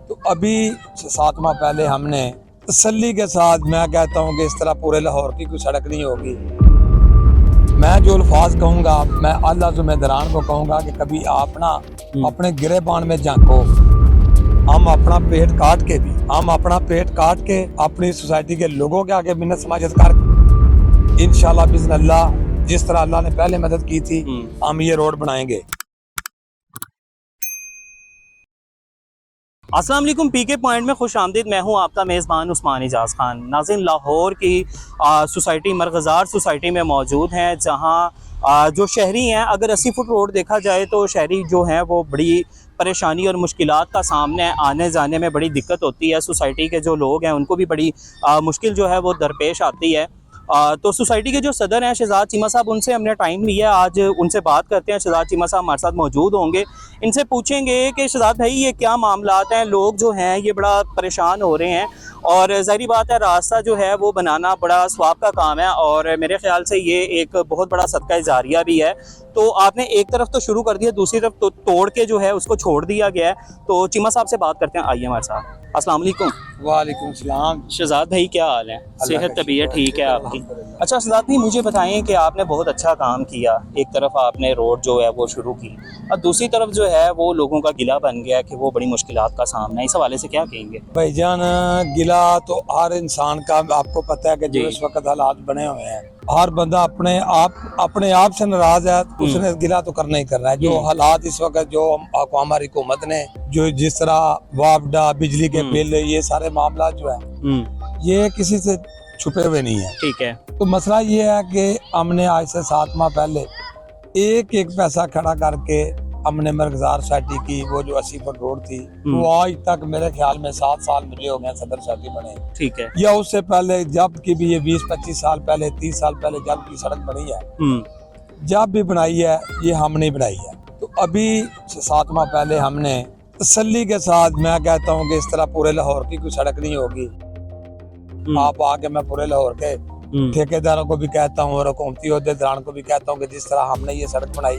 तो अभी 7 माह पहले हमने तसल्ली के साथ, मैं कहता हूँ कि इस तरह पूरे लाहौर की कोई सड़क नहीं होगी। मैं जो अल्फाज कहूँगा, मैं अल्लाह ज़िम्मेदारान को कहूँगा कि कभी आप ना अपने गिरेबान में झांको। हम अपना पेट काट के अपनी सोसाइटी के लोगों के आगे मिन्नत समाजत कर, इंशाल्लाह बिस्मिल्लाह, जिस तरह अल्लाह ने पहले मदद की थी हम ये रोड बनाएंगे। अस्सलाम वालेकुम, पीके पॉइंट में खुश आमदीद। मैं हूं आपका मेज़बान उस्मान इजाज़ खान। नाज़रीन, लाहौर की सोसाइटी मरगज़ार सोसाइटी में मौजूद हैं, जहां जो शहरी हैं, अगर 80 फुट रोड देखा जाए तो शहरी जो हैं वो बड़ी परेशानी और मुश्किलात का सामने आने जाने में बड़ी दिक्कत होती है। सोसाइटी के जो लोग हैं उनको भी बड़ी मुश्किल जो है वो दरपेश आती है। तो सोसाइटी के जो सदर हैं शहजाद चीमा साहब, उनसे हमने टाइम लिया, आज उनसे बात करते हैं। शहजाद चीमा साहब हमारे साथ मौजूद होंगे, इनसे पूछेंगे कि शहजाद भाई ये क्या मामलात हैं, लोग जो हैं ये बड़ा परेशान हो रहे हैं और ज़ाहिर बात है रास्ता जो है वो बनाना बड़ा स्वाब का काम है और मेरे ख्याल से ये एक बहुत बड़ा सदका जारिया भी है। तो आपने एक तरफ तो शुरू कर दिया, दूसरी तरफ तो तोड़ के जो है उसको छोड़ दिया गया है। तो चीमा साहब से बात करते हैं, आइए हमारे साथ। अस्सलाम वालेकुम। वालेकुम सलाम। शहजाद भाई क्या हाल है? सेहत तबीयत ठीक है आपकी? अच्छा शहजाद भाई, मुझे बताएं कि आपने बहुत अच्छा काम किया। एक तरफ आपने रोड जो है वो शुरू की और दूसरी तरफ जो है वो लोगों का गिला बन गया कि वो बड़ी मुश्किलात का सामना है। इस हवाले से क्या कहेंगे? भाईजान, गिला तो हर इंसान का, आपको पता है कि जो इस वक्त हालात बने हुए हैं, हर बंदा अपने आप से नाराज है, उसने गिला तो करना ही करना है। जो हालात इस वक्त, जो हमारी हुकूमत ने जो जिस तरह वापडा, बिजली के बिल, ये सारे मामला जो है ये किसी से छुपे हुए नहीं है। ठीक है। तो मसला ये है कि हमने आज से 7 माह पहले एक पैसा खड़ा करके हमने मरगज़ार सोसाइटी की वो जो 80 फुट रोड थी, वो आज तक मेरे ख्याल में 7 साल मुझे हो गए सदर सोसाइटी बने। ठीक है। या उससे पहले जब की भी ये 20-25 साल पहले, 30 साल पहले जब की सड़क बनी है, जब भी बनाई है ये हमने बनाई है। तो अभी 7 माह पहले हमने तसल्ली के साथ, मैं कहता हूँ कि इस तरह पूरे लाहौर की कोई सड़क नहीं होगी। आप आके, मैं पूरे लाहौर के ठेकेदारों को भी कहता हूँ और हुकूमती अहदेदारों को भी कहता हूँ कि जिस तरह हमने ये सड़क बनाई,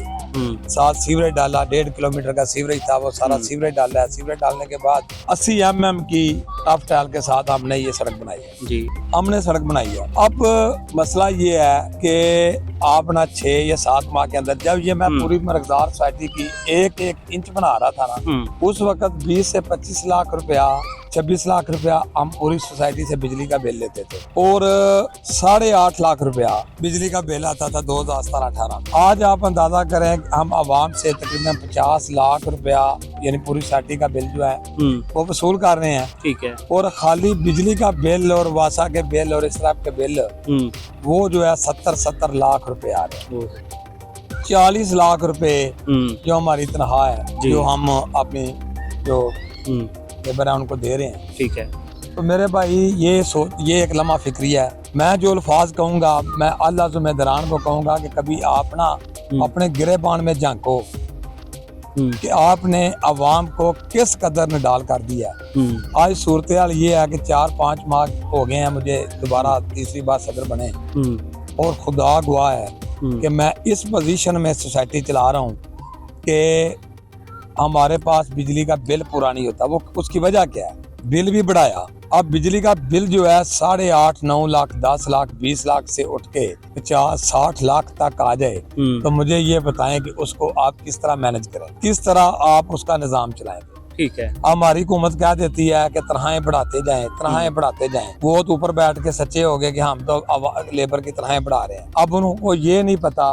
साथ सीवरेज डाला, 1.5 किलोमीटर का सीवरेज था, वो सारा सीवरेज डाला है। सीवरेज डालने के बाद 80 mm की टफ टाइल के साथ हमने ये सड़क बनाई है जी। हमने सड़क बनाई है। अब मसला ये है कि आप ना 6 या 7 माह के अंदर, जब ये मैं पूरी मरगज़ार सोसाइटी की एक इंच बना रहा था ना, उस वक्त 20 से 25 लाख रुपया, 26 लाख रुपया हम पूरी सोसाइटी से बिजली का बिल लेते थे और 8.5 लाख रुपया बिजली का बिल आता था 2017-18। आज आप अंदाजा करें हम आवाम से तकरीबन 50 लाख रुपया यानी पूरी सोसाइटी का बिल जो है वो वसूल कर रहे हैं। ठीक है। और खाली बिजली का बिल और वासा के बिल और इसराफ के बिल वो जो है 70 लाख रुपए आ रहे हैं। 40 लाख रुपए जो हमारी तनख्वाह है, जो हम अपनी जो लेबर है उनको दे रहे हैं। ठीक है। तो मेरे भाई ये एक लम्हा फिक्री है। मैं जो अल्फाज कहूँगा, मैं अल्लाह ज़िम्मेदारान को कहूँगा कि कभी आप ना अपने गिरेबान में झांको कि आपने अवाम को किस कदर में डाल कर दिया। आज सूरत हाल ये है कि 4-5 माह हो गए हैं मुझे दोबारा तीसरी बार सदर बने और खुदा गवाह है कि मैं इस पोजीशन में सोसाइटी चला रहा हूँ कि हमारे पास बिजली का बिल पूरा नहीं होता। वो उसकी वजह क्या है? बिल भी बढ़ाया। अब बिजली का बिल जो है 8.5, 9 लाख, 10 लाख, 20 लाख से उठ के 50-60 लाख तक आ जाए, तो मुझे ये बताएं कि उसको आप किस तरह मैनेज करें, किस तरह आप उसका निजाम चलाएंगे। ठीक है। हमारी हुकूमत क्या देती है कि तनख्वाहें बढ़ाते जाएं, तनख्वाहें बढ़ाते जाएं। वो तो ऊपर बैठ के सच्चे हो गए कि हम तो लेबर की तनख्वाहें बढ़ा रहे हैं। अब उनको ये नहीं पता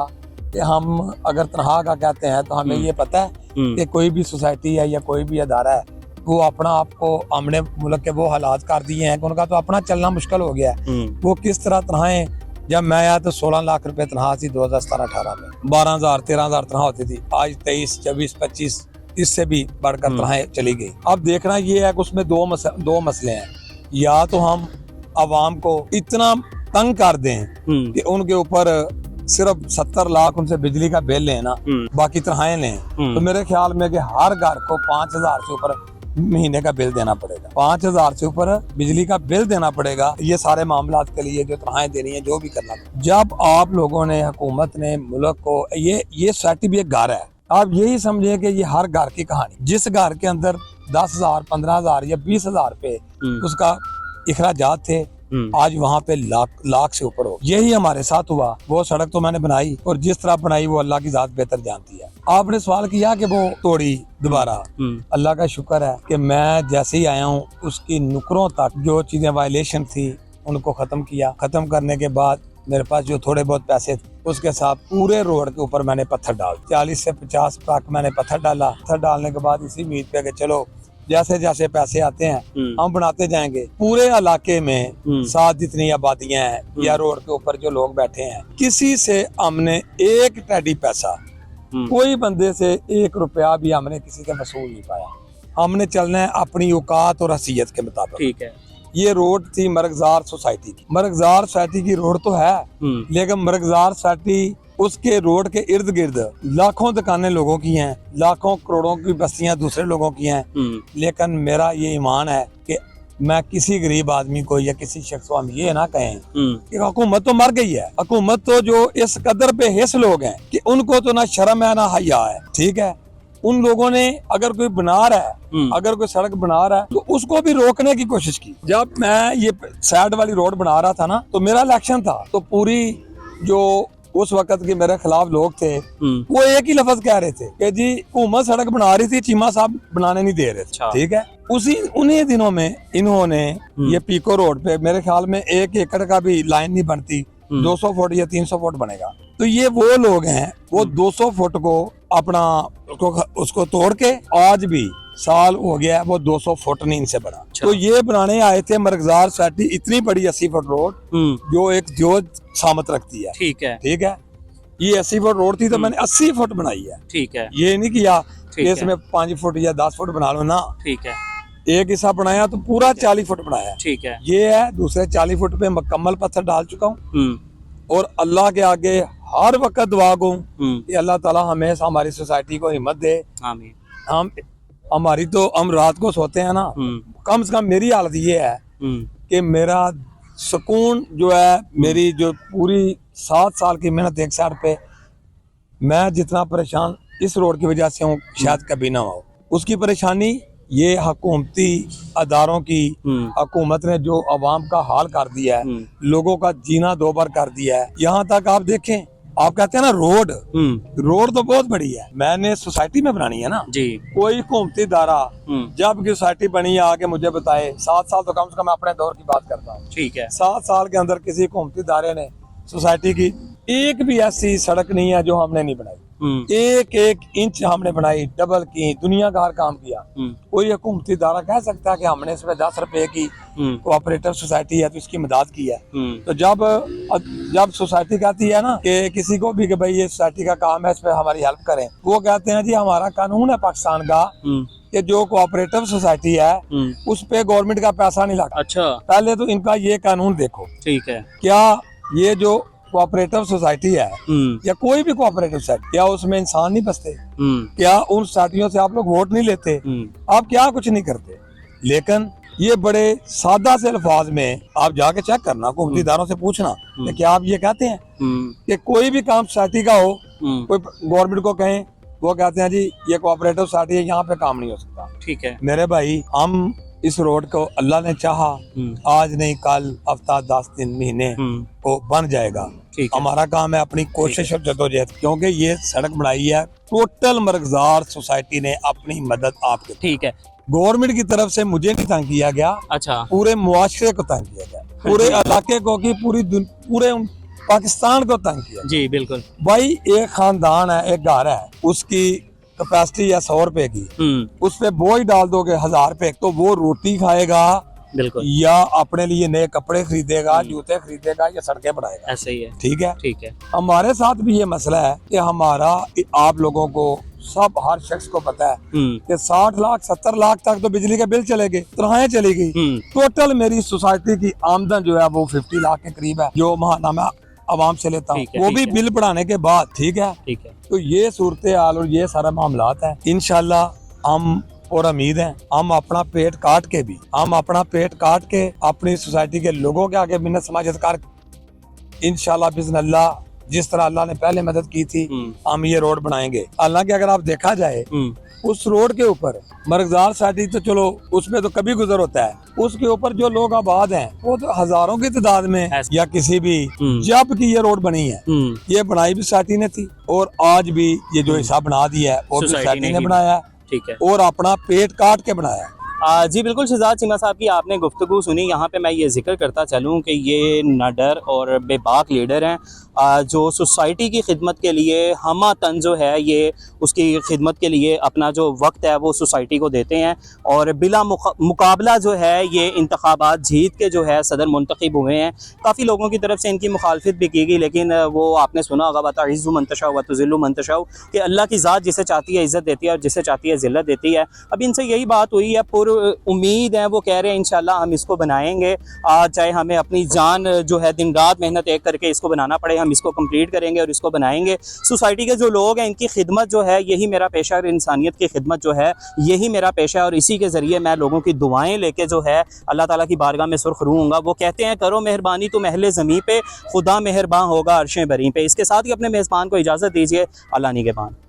कि हम अगर तनख्वाह का कहते हैं तो हमें ये पता है कि कोई भी सोसाइटी है या कोई भी अदारा है, वो अपना आपको हमने मुल्क के वो हालात कर दिए हैं कि उनका तो अपना चलना मुश्किल हो गया है। वो किस तरह तनख्वाहें, जब मैं आया तो 16 लाख रुपए तनख्वाह थी 2017-18 में, 12,000 13,000 तनख्वाह होती थी। आज 23, 24, 25 इससे भी बढ़कर तनख्वाहें चली गई। अब देखना ये है कि उसमें दो मसले हैं। या तो हम आवाम को इतना तंग कर दें कि उनके ऊपर सिर्फ 70 लाख उनसे बिजली का बिल लेना, बाकी तनख्वाहें लें, तो मेरे ख्याल में कि हर घर को 5,000 से ऊपर महीने का बिल देना पड़ेगा। 5,000 से ऊपर बिजली का बिल देना पड़ेगा ये सारे मामलात के लिए, जो तनख्वाहें देनी है, जो भी करना। जब आप लोगों ने, हुकूमत ने मुल्क को, ये सोसाइटी भी एक घर है, आप यही समझे कि ये हर घर की कहानी, जिस घर के अंदर 10,000, 15,000 या 20,000 पे उसका इखराजात थे, आज वहाँ पे लाख से ऊपर हो। यही हमारे साथ हुआ। वो सड़क तो मैंने बनाई, और जिस तरह बनाई वो अल्लाह की जात बेहतर जानती है। आपने सवाल किया कि वो तोड़ी दोबारा, अल्लाह का शुक्र है कि मैं जैसे ही आया हूँ उसकी नुकरों तक जो चीजें वायलेशन थी उनको खत्म किया। खत्म करने के बाद मेरे पास जो थोड़े बहुत पैसे थे उसके साथ पूरे रोड के ऊपर मैंने पत्थर डाल 40 से 50 ट्रक मैंने पत्थर डाला। पत्थर डालने के बाद इसी उम्मीद पे कि चलो जैसे जैसे पैसे आते हैं हम बनाते जाएंगे। पूरे इलाके में साथ जितनी आबादियां हैं या रोड के ऊपर जो लोग बैठे हैं, किसी से हमने एक टेडी पैसा, कोई बंदे से 1 रुपया भी हमने किसी से वसूल नहीं पाया। हमने चलना है अपनी औकात और हैसियत के मुताबिक। ठीक है। ये रोड थी मरगजार सोसाइटी की। मरगजार सोसाइटी की रोड तो है, लेकिन मरगजार सोसाइटी उसके रोड के इर्द गिर्द लाखों दुकानें लोगों की हैं, लाखों करोड़ों की बस्तियां दूसरे लोगों की हैं। लेकिन मेरा ये ईमान है कि मैं किसी गरीब आदमी को या किसी शख्स को हम ये ना कहें कि हुकूमत तो मर गई है। हुकूमत तो जो इस कदर पे हिस्स लोग हैं कि उनको तो ना शर्म है ना हया है। ठीक है, उन लोगों ने अगर कोई बना रहा है, अगर कोई सड़क बना रहा है तो उसको भी रोकने की कोशिश की। जब मैं ये साइड वाली रोड बना रहा था ना, तो मेरा इलेक्शन था, तो पूरी जो उस वक्त के मेरे खिलाफ लोग थे वो एक ही लफ्ज कह रहे थे कि जी हुकूमत सड़क बना रही थी, चीमा साहब बनाने नहीं दे रहे थे। ठीक है, उन्हीं दिनों में इन्होंने ये पीको रोड पे मेरे ख्याल में 1 एकड़ का भी लाइन नहीं बनती, 200 फुट या 300 फुट बनेगा। तो ये वो लोग हैं, वो 200 फुट को अपना उसको तोड़ के आज भी साल हो गया वो 200 फुट नहीं इनसे बना। तो ये बनाने आए थे मरगजार सोसाइटी, इतनी बड़ी 80 फुट रोड जो एक जो सामत रखती है। ठीक है, ठीक है, ये 80 फुट रोड थी तो मैंने 80 फुट बनाई है। ठीक है, ये नहीं किया कि इसमें 5 फुट या 10 फुट बना लो ना। ठीक है, एक हिस्सा बनाया तो पूरा 40 फुट बनाया। ठीक है, ये है दूसरे 40 फुट पे मुकम्मल पत्थर डाल चुका हूँ, और अल्लाह के आगे हर वक्त दुआ को कि अल्लाह ताला हमें हमारी सोसाइटी को हिम्मत दे। आमीन। हम रात को सोते हैं ना, कम से कम मेरी हालत ये है कि मेरा सुकून जो है, मेरी जो पूरी 7 साल की मेहनत एक साइड पे, मैं जितना परेशान इस रोड की वजह से हूँ शायद कभी ना हो। उसकी परेशानी ये हुकूमती अदारों की, हुकूमत ने जो अवाम का हाल कर दिया है, लोगों का जीना दोबार कर दिया है। यहाँ तक आप देखें, आप कहते हैं ना रोड तो बहुत बड़ी है, मैंने सोसाइटी में बनानी है ना जी। कोई हुकूमती दारा जब की सोसाइटी बनी है आके मुझे बताए, 7 साल तो कम से कम अपने दौर की बात करता हूँ। ठीक है, 7 साल के अंदर किसी हुकूमती दारे ने सोसाइटी की एक भी ऐसी सड़क नहीं है जो हमने नहीं बनाई। एक इंच हमने बनाई, डबल की, दुनिया का हर काम किया। कोई हुकूमती दारा कह सकता है कि हमने इसमें 10 रुपए की कोऑपरेटिव सोसाइटी है तो इसकी मदद की है। तो जब सोसाइटी कहती है ना कि किसी को भी कि भाई ये सोसाइटी का काम है, इस पे हमारी हेल्प करें, वो कहते हैं जी हमारा कानून है पाकिस्तान का कि जो कोऑपरेटिव सोसाइटी है उस पे गवर्नमेंट का पैसा नहीं लगता। अच्छा, पहले तो इनका ये कानून देखो। ठीक है, क्या ये जो कोऑपरेटिव सोसाइटी है या कोई भी कोऑपरेटिव सोसाइटी, क्या उसमें इंसान नहीं बसते? क्या उन सोसाइटियों से आप लोग वोट नहीं लेते? आप क्या कुछ नहीं करते? लेकिन ये बड़े सादा से अल्फाज में आप जाके चेक करना, हुकूमती इदारों से पूछना कि क्या आप ये कहते हैं कि कोई भी काम सोसाइटी का हो, कोई गवर्नमेंट को कहें, वो कहते हैं जी ये कोऑपरेटिव सोसाइटी है, यहाँ पे काम नहीं हो सकता। ठीक है मेरे भाई, हम इस रोड को अल्लाह ने चाहा आज नहीं कल, हफ्ता 10 दिन महीने को बन जाएगा। हमारा काम है अपनी कोशिश और जदोजहद, क्योंकि ये सड़क बनाई है टोटल मरगजार सोसाइटी ने अपनी मदद आपके। ठीक है, गवर्नमेंट की तरफ से मुझे नहीं तंग किया गया। अच्छा, पूरे मुआशरे को तंग किया गया, पूरे इलाके को की पूरे पाकिस्तान को तंग किया। जी बिल्कुल भाई, एक खानदान है, एक घर है, उसकी कैपेसिटी है 100 रुपए की, उस पे बोझ डाल दोगे 1000 रुपए, तो वो रोटी खाएगा बिल्कुल, या अपने लिए नए कपड़े खरीदेगा, जूते खरीदेगा, या सड़कें बनाएगा। ऐसे ही है। ठीक है, ठीक है। हमारे साथ भी ये मसला है कि हमारा, आप लोगों को सब हर शख्स को पता है कि 60 लाख 70 लाख तक तो बिजली के बिल चले गए, तनख्वाहें चली गई। टोटल मेरी सोसाइटी की आमदन जो है वो 50 लाख के करीब है, जो महाना में आवाम से लेता हूँ, वो भी बिल बढ़ाने के बाद। ठीक है, ठीक है। तो ये सूरत हाल और ये सारा मामलात है। इंशाल्लाह हम और उम्मीद है हम अपना पेट काट के अपनी सोसाइटी के लोगों के आगे मिन्नत समाजत कर, इंशाल्लाह बिस्मिल्लाह, जिस तरह अल्लाह ने पहले मदद की थी हम ये रोड बनाएंगे। हालांकि अगर आप देखा जाए उस रोड के ऊपर मरगजार सोसाइटी तो चलो उसमें तो कभी गुजर होता है, उसके ऊपर जो लोग आबाद हैं वो तो हजारों की तादाद में या किसी भी जब की ये रोड बनी है, ये बनाई भी सोसाइटी ने थी और आज भी ये जो हिस्सा बना दिया है वो भी सोसाइटी ने बनाया है, ठीक है, और अपना पेट काट के बनाया है। जी बिल्कुल शहजाद चीमा साहब की आपने गुफ्तगू सुनी। यहाँ पे मैं ये जिक्र करता चलूँ कि ये नडर और बेबाक लीडर हैं जो सोसाइटी की खिदमत के लिए हमा तन जो है ये उसकी खिदमत के लिए अपना जो वक्त है वो सोसाइटी को देते हैं और बिला मुकाबला जो है ये इंतखाबात जीत के जो है सदर मुंतखब हुए हैं। काफ़ी लोगों की तरफ से इनकी मुखालफत भी की गई, लेकिन वो आपने सुना होगा बताइज़्ज़ु मंतशा व तुज़िल्लु मंतशा कि अल्लाह की ज़ात जिसे चाहती है इज़्ज़त देती है और जिसे चाहती है ज़िल्लत देती है। अब इनसे यही बात हुई है, उम्मीद है, वो कह रहे हैं इंशाल्लाह हम इसको बनाएंगे, चाहे हमें अपनी जान जो है दिन रात मेहनत एक करके इसको बनाना पड़े, हम इसको कंप्लीट करेंगे और इसको बनाएंगे। सोसाइटी के जो लोग हैं इनकी खिदमत जो है यही मेरा पेशा और इंसानियत की खिदमत जो है यही मेरा पेशा है और इसी के ज़रिए मैं लोगों की दुआएं लेके जो है अल्लाह ताला की बारगाह में सुर्ख रू हूँगा। वो कहते हैं करो मेहरबानी तो महले ज़मीं पे, खुदा मेहरबान होगा अर्शे बरी पे। इसके साथ ही अपने मेज़बान को इजाज़त दीजिए, अल्लाह निगहबान।